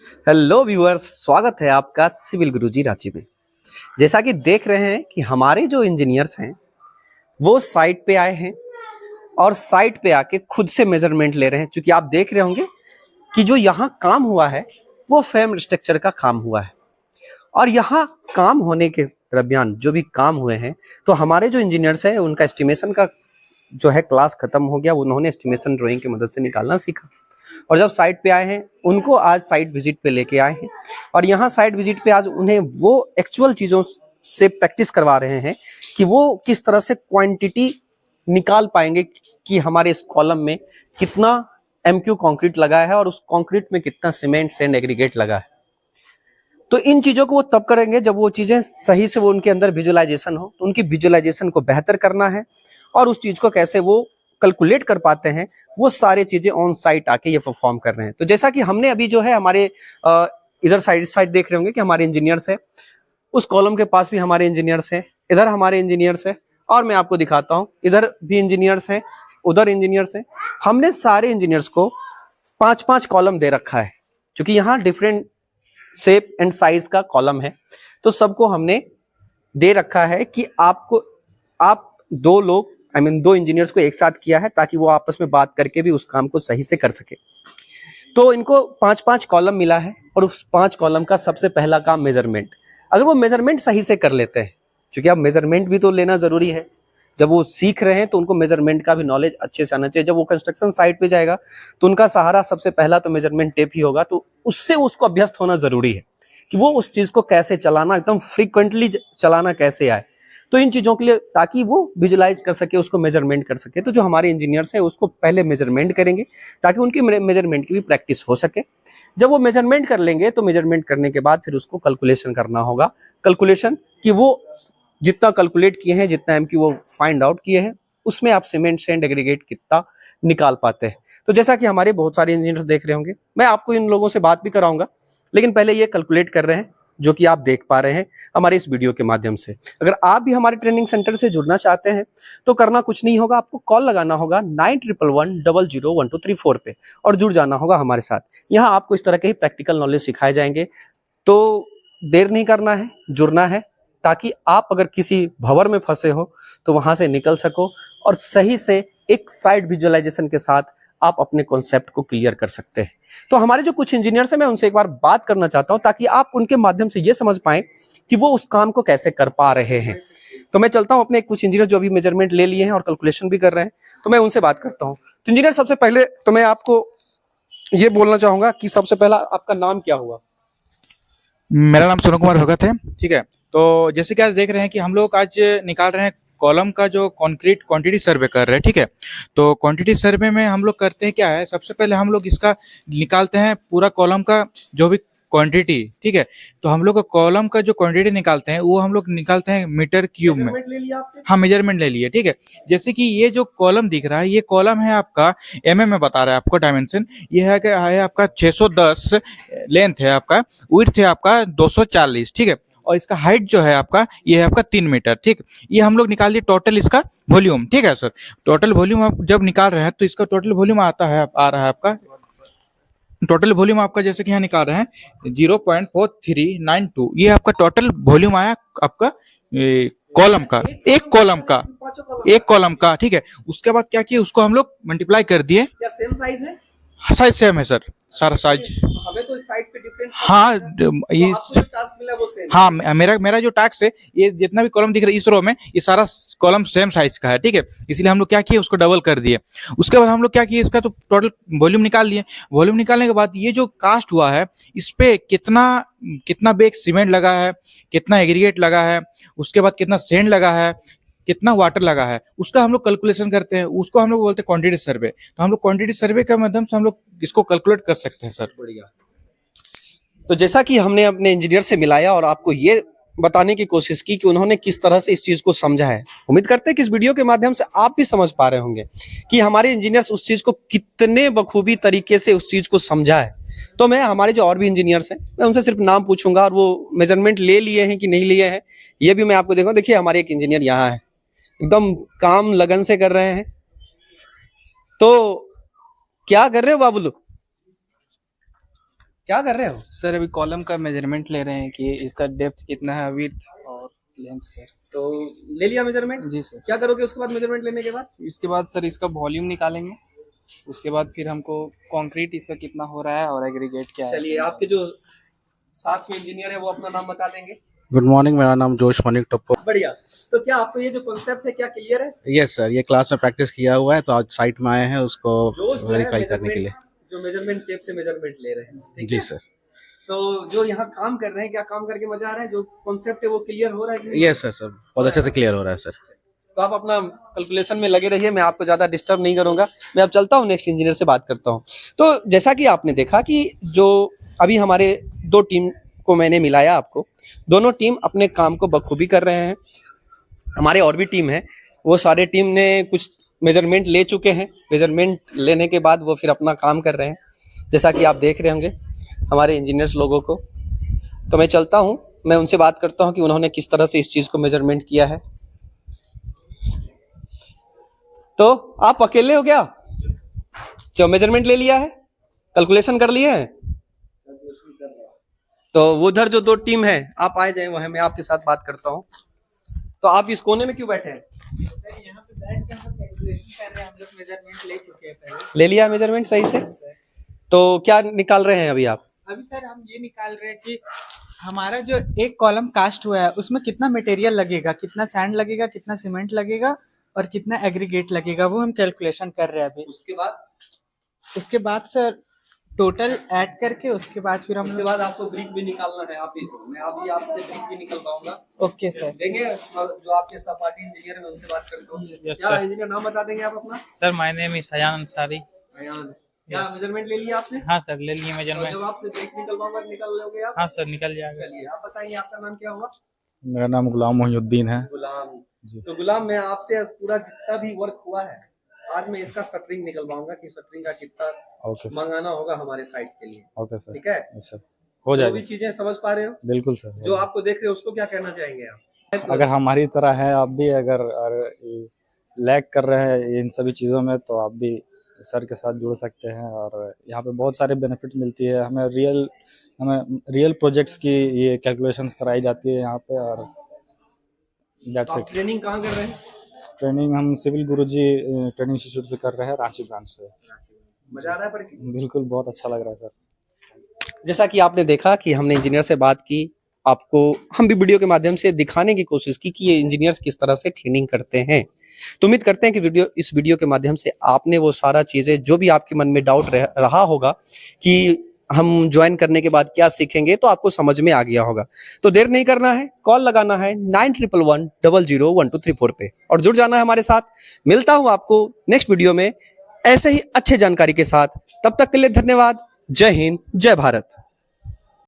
Hello viewers, स्वागत है आपका सिविल गुरुजी रांची में। जैसा कि देख रहे हैं कि हमारे जो इंजीनियर्स हैं वो साइट पे आए हैं और साइट पे आके खुद से मेजरमेंट ले रहे हैं। क्योंकि आप देख रहे होंगे कि जो यहाँ काम हुआ है वो फ्रेम स्ट्रक्चर का काम हुआ है और यहाँ काम होने के दरमियान जो भी काम हुए हैं तो हमारे जो इंजीनियर्स हैं उनका एस्टिमेशन का जो है क्लास खत्म हो गया। उन्होंने एस्टिमेशन ड्राइंग की मदद से निकालना सीखा और जब साइट पे आए हैं उनको आज साइट विजिट पे लेके आए हैं और यहाँ साइट विजिट पे आज उन्हें वो एक्चुअल चीजों से प्रैक्टिस करवा रहे हैं कि वो किस तरह से क्वांटिटी निकाल पाएंगे कि हमारे इस कॉलम में कितना एमक्यू कंक्रीट लगा है और उस कंक्रीट में कितना सीमेंट सैंड एग्रीगेट लगा है। तो इन चीजों को वो तब करेंगे जब वो चीजें सही से वो उनके अंदर विजुअलाइजेशन हो। तो उनकी विजुअलाइजेशन को बेहतर करना है और उस चीज को कैसे वो कैलकुलेट कर पाते हैं, वो सारी चीजें ऑन साइट आके ये परफॉर्म कर रहे हैं। तो जैसा कि हमने अभी जो है हमारे इधर साइड देख रहे होंगे कि हमारे इंजीनियर्स है, उस कॉलम के पास भी हमारे इंजीनियर्स हैं, इधर हमारे इंजीनियर्स है और मैं आपको दिखाता हूं इधर भी इंजीनियर्स हैं, उधर इंजीनियर्स हैं। हमने सारे इंजीनियर्स को 5-5 कॉलम दे रखा है क्योंकि यहाँ डिफरेंट शेप एंड साइज का कॉलम है। तो सबको हमने दे रखा है कि आप दो लोग दो इंजीनियर्स को एक साथ किया है ताकि वो आपस में बात करके भी उस काम को सही से कर सके। तो इनको 5-5 कॉलम मिला है और उस 5 कॉलम का सबसे पहला काम मेजरमेंट। अगर वो मेजरमेंट सही से कर लेते हैं, क्योंकि अब मेजरमेंट भी तो लेना जरूरी है, जब वो सीख रहे हैं तो उनको मेजरमेंट का भी नॉलेज अच्छे से आना चाहिए। जब वो कंस्ट्रक्शन साइट पे जाएगा तो उनका सहारा सबसे पहला तो मेजरमेंट टेप ही होगा। तो उससे उसको अभ्यस्त होना जरूरी है कि वो उस चीज को कैसे चलाना, एकदम फ्रीक्वेंटली चलाना कैसे आए। तो इन चीजों के लिए ताकि वो विजुलाइज कर सके, उसको मेजरमेंट कर सके, तो जो हमारे इंजीनियर्स हैं उसको पहले मेजरमेंट करेंगे ताकि उनकी मेजरमेंट की भी प्रैक्टिस हो सके। जब वो मेजरमेंट कर लेंगे तो मेजरमेंट करने के बाद फिर उसको कैलकुलेशन करना होगा। कैलकुलेशन कि वो जितना कैलकुलेट किए हैं, जितना एम की वो फाइंड आउट किए हैं, उसमें आप सीमेंट सैंड एग्रीगेट कितना निकाल पाते हैं। तो जैसा कि हमारे बहुत सारे इंजीनियर्स देख रहे होंगे, मैं आपको इन लोगों से बात भी कराऊंगा, लेकिन पहले ये कैलकुलेट कर रहे हैं जो कि आप देख पा रहे हैं हमारे इस वीडियो के माध्यम से। अगर आप भी हमारे ट्रेनिंग सेंटर से जुड़ना चाहते हैं तो करना कुछ नहीं होगा, आपको कॉल लगाना होगा 9111001234 पे और जुड़ जाना होगा हमारे साथ। यहाँ आपको इस तरह के ही प्रैक्टिकल नॉलेज सिखाए जाएंगे। तो देर नहीं करना है, जुड़ना है ताकि आप अगर किसी भंवर में फंसे हो तो वहां से निकल सको और सही से एक साइड विजुअलाइजेशन के साथ आप अपने कॉन्सेप्ट को क्लियर कर सकते हैं। तो हमारे जो कुछ इंजीनियर्स हैं मैं उनसे एक बार बात करना चाहता हूं ताकि आप उनके माध्यम से ये समझ पाएं कि वो उस काम को कैसे कर पा रहे हैं। तो मैं चलता हूं अपने कुछ इंजीनियर जो अभी मेजरमेंट ले लिए हैं और कैलकुलेशन भी कर रहे हैं, तो मैं उनसे बात करता हूं। तो इंजीनियर, सबसे पहले तो मैं आपको ये बोलना चाहूंगा कि सबसे पहला आपका नाम क्या हुआ? मेरा नाम सोनू कुमार भगत है। ठीक है, तो जैसे कि आज देख रहे हैं कि हम लोग आज निकाल रहे हैं कॉलम का जो कंक्रीट क्वांटिटी सर्वे कर रहे हैं। ठीक है, तो क्वांटिटी सर्वे में हम लोग करते हैं क्या है, सबसे पहले हम लोग इसका निकालते हैं पूरा कॉलम का जो भी क्वांटिटी। ठीक है, तो हम लोग कॉलम का जो क्वांटिटी निकालते हैं वो हम लोग निकालते हैं मीटर क्यूब में। हाँ, मेजरमेंट ले लिए। ठीक है, जैसे कि ये जो कॉलम दिख रहा है, ये कॉलम है आपका एमएम में बता रहा है आपको डायमेंशन। ये है आपका 610 लेंथ है आपका, विड्थ है आपका 240। ठीक है, और इसका हाइट जो है आपका, ये है आपका 3 मीटर। ठीक, ये हम लोग निकाल दिए टोटल इसका वॉल्यूम। ठीक है सर, टोटल वॉल्यूम आप जब निकाल रहे हैं तो इसका टोटल वॉल्यूम आ रहा है आपका, टोटल वॉल्यूम आपका जैसे कि यहाँ निकाल रहे हैं 0.4392। ये आपका टोटल वॉल्यूम आया आपका कॉलम का, एक कॉलम का। ठीक है, उसके बाद क्या किया, उसको हम लोग मल्टीप्लाई कर दिए। क्या सेम साइज है? साइज सेम है सर, सारा साइज। हमें तो इस साइड पे डिफरेंट। हाँ, ये आपको जो टास्क मिला वो सेम। हाँ, मेरा जो टास्क है, ये जितना भी कॉलम दिख रहा है इस रो में, ये सारा कॉलम सेम साइज का है। ठीक है, इसलिए हम लोग क्या किए, उसको डबल कर दिए। उसके बाद हम लोग क्या किए, इसका तो टोटल वॉल्यूम निकाल लिए। वॉल्यूम निकालने के बाद ये जो कास्ट हुआ है, इस पे कितना बैग सीमेंट लगा है, कितना एग्रीगेट लगा है, उसके बाद कितना सैंड लगा है, कितना वाटर लगा है, उसका हम लोग कैलकुलेशन करते हैं। उसको हम लोग बोलते हैं क्वांटिटी सर्वे। तो हम लोग क्वांटिटी सर्वे के माध्यम से हम लोग इसको कैलकुलेट कर सकते हैं सर। बढ़िया। तो जैसा कि हमने अपने इंजीनियर से मिलाया और आपको ये बताने की कोशिश की कि उन्होंने किस तरह से इस चीज को समझा है, उम्मीद करते हैं कि इस वीडियो के माध्यम से आप भी समझ पा रहे होंगे कि हमारे इंजीनियर्स उस चीज को कितने बखूबी तरीके से उस चीज को समझा है। तो मैं हमारे जो और भी इंजीनियर्स हैं मैं उनसे सिर्फ नाम पूछूंगा और वो मेजरमेंट ले लिए हैं कि नहीं लिए हैं ये भी मैं आपको देखूंगा। देखिए हमारे एक इंजीनियर यहाँ है, एकदम काम लगन से कर रहे हैं। तो क्या कर रहे हो बाबूलू? क्या कर रहे हो? सर अभी कॉलम का मेजरमेंट ले रहे हैं कि इसका डेप्थ कितना है, विड्थ और लेंथ सर। तो ले लिया मेजरमेंट? जी सर। क्या करोगे उसके बाद मेजरमेंट लेने के बाद? इसके बाद सर इसका वॉल्यूम निकालेंगे, उसके बाद फिर हमको कंक्रीट इसका कितना हो रहा है और एग्रीगेट क्या है। चलिए, आपके जो साथ में इंजीनियर है वो अपना नाम बता देंगे। गुड मॉर्निंग, मेरा नाम जोश मनिक टप्पो। बढ़िया। तो क्या आपको ये जो कॉन्सेप्ट है क्या क्लियर है? यस सर, ये क्लास में प्रैक्टिस किया हुआ है, तो आज साइट में आए हैं उसको जो है वेरीफाई करने के लिए। जो मेजरमेंट टेप से मेजरमेंट ले रहे हैं, ठीक जी है? सर। तो जो यहाँ काम कर रहे हैं, क्या काम करके मजा आ रहा है? जो कॉन्सेप्ट है वो क्लियर हो रहा है कि नहीं? यस सर, सर बहुत अच्छे से क्लियर हो रहा है सर। तो आप अपना कैलकुलेशन में लगे रहिए, मैं आपको ज्यादा डिस्टर्ब नहीं करूंगा। मैं अब चलता हूँ, नेक्स्ट इंजीनियर से बात करता हूँ। तो जैसा कि आपने देखा कि जो अभी हमारे दो टीम को मैंने मिलाया आपको, दोनों टीम अपने काम को बखूबी कर रहे हैं। हमारे और भी टीम है, वो सारे टीम ने कुछ मेजरमेंट ले चुके हैं। मेजरमेंट लेने के बाद वो फिर अपना काम कर रहे हैं, जैसा कि आप देख रहे होंगे हमारे इंजीनियर्स लोगों को। तो मैं चलता हूँ, मैं उनसे बात करता हूँ कि उन्होंने किस तरह से इस चीज़ को मेजरमेंट किया है। तो आप अकेले हो क्या जो मेजरमेंट ले लिया है, कैलकुलेशन कर लिए हैं? तो वो उधर जो दो टीम है, आप आए जाए वहां, मैं आपके साथ बात करता हूँ। तो आप इस कोने में क्यों बैठे हैं? सर यहाँ पे बैठ कर हम कैलकुलेशन कर रहे हैं, हम लोग मेजरमेंट ले चुके हैं पहले। ले लिया मेजरमेंट सही से? तो क्या निकाल रहे हैं अभी आप? अभी सर हम ये निकाल रहे हैं कि हमारा जो एक कॉलम कास्ट हुआ है उसमें कितना मटेरियल लगेगा, कितना सैंड लगेगा, कितना सीमेंट लगेगा और कितना एग्रीगेट लगेगा, वो हम कैलकुलेशन कर रहे हैं अभी। उसके बाद सर टोटल ऐड करके उसके बाद फिर हम उसके बाद आपको ब्रिक भी निकालना है। मैं अभी आपसे ब्रिक भी निकलवाऊंगा। Okay sir. देंगे? और जो आपके सपाटी इंजीनियर है उनसे बात करता हूँ। क्या इंजीनियर नाम बता देंगे आप अपना? Sir my name is Ayaan Ansari. Ayaan, क्या मेजरमेंट ले लिया आपने? हाँ सर ले लिए और मेजरमेंट। जब आपसे ब्रिक निकलवाऊंगा निकल लोगे आप? हाँ सर निकल जाएगा। चलिए, आप बताइए आपका नाम क्या हुआ? मेरा नाम गुलाम मोहिउद्दीन है। गुलाम। तो गुलाम, मैं आपसे पूरा जितना भी वर्क हुआ है आज मैं इसका शटरिंग निकलवाऊंगा कि शटरिंग का कितना मंगाना होगा हमारे साइट के लिए। Okay sir. ठीक है सर, हो जाएगा। जो भी चीजें समझ पा रहे हो? बिल्कुल सर। जो आपको देख रहे हो उसको क्या कहना चाहेंगे आप? अगर हमारी तरह है आप भी, अगर लैग कर रहे हैं इन सभी चीज़ों में, तो आप भी सर के साथ जुड़ सकते हैं। और यहाँ पे बहुत सारे बेनिफिट मिलती है हमें रियल प्रोजेक्ट्स की ये कैलकुलेशंस कराई जाती है यहाँ पे। और दैट्स इट। ट्रेनिंग कहाँ कर रहे हैं? ट्रेनिंग हम सिविल गुरुजी ट्रेनिंग इंस्टीट्यूट पे कर रहे हैं, रांची ब्रांच से। मजा आ रहा है पर? बिल्कुल, बहुत अच्छा लग रहा है सर। जैसा कि आपने देखा कि हमने इंजीनियर से बात की, आपको हम भी वीडियो के माध्यम से दिखाने की कोशिश की कि ये इंजीनियर्स किस तरह से ट्रेनिंग करते हैं। तो उम्मीद करते हैं कि इस वीडियो के माध्यम से आपने वो सारा चीजें जो भी आपके मन में डाउट रहा होगा कि हम ज्वाइन करने के बाद क्या सीखेंगे, तो आपको समझ में आ गया होगा। तो देर नहीं करना है, कॉल लगाना है 9111001234 पे और जुड़ जाना है हमारे साथ। मिलता हूं आपको नेक्स्ट वीडियो में ऐसे ही अच्छे जानकारी के साथ। तब तक के लिए धन्यवाद। जय हिंद, जय भारत।